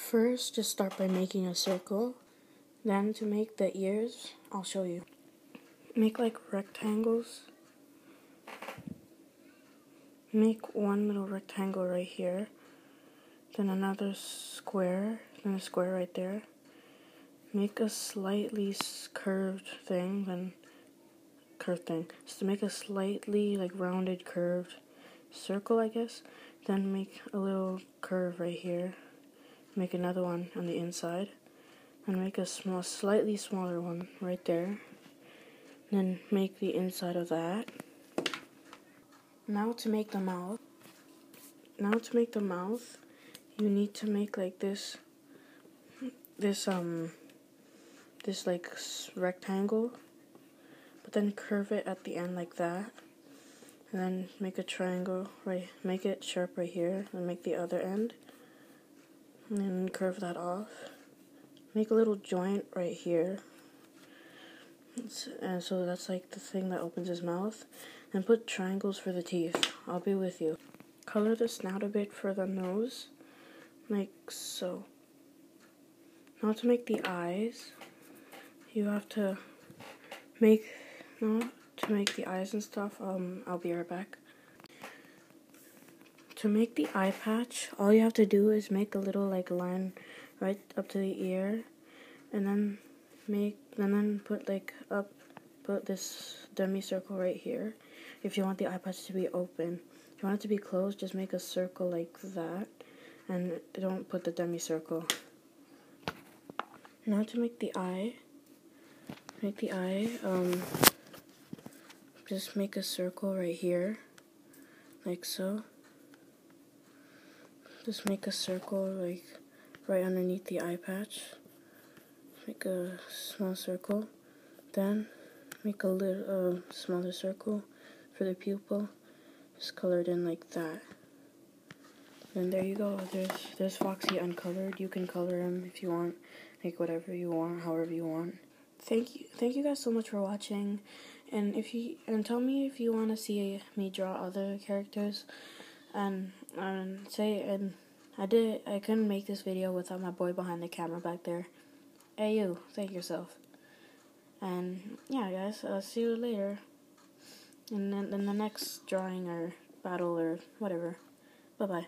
First, just start by making a circle. Then to make the ears, I'll show you. Make like rectangles. Make one little rectangle right here. Then another square. Then a square right there. Make a slightly curved thing. Then curved thing. So make a slightly like rounded curved circle, I guess. Then make a little curve right here. Make another one on the inside. And make a slightly smaller one right there. Then make the inside of that. Now to make the mouth. You need to make like this like rectangle, but then curve it at the end like that. And then make a triangle, right? Make it sharp right here, and make the other end. And then curve that off. Make a little joint right here. And so that's like the thing that opens his mouth. And put triangles for the teeth. I'll be with you. Color the snout a bit for the nose. Like so. Now to make the eyes, you have to make the eyes and stuff. I'll be right back. To make the eye patch, all you have to do is make a little like line right up to the ear, and then put this semicircle right here. If you want the eye patch to be open, if you want it to be closed, just make a circle like that, and don't put the semicircle. Now to make the eye, just make a circle right here, like so. Just make a circle like right underneath the eye patch. Make a small circle. Then make a little smaller circle for the pupil. Just color it in like that. And there you go. There's Foxy uncolored. You can color him if you want, like whatever you want, however you want. Thank you guys so much for watching. And tell me if you want to see me draw other characters. I couldn't make this video without my boy behind the camera back there. Hey you, thank yourself. And yeah guys, I'll see you later in the next drawing or battle or whatever. Bye bye.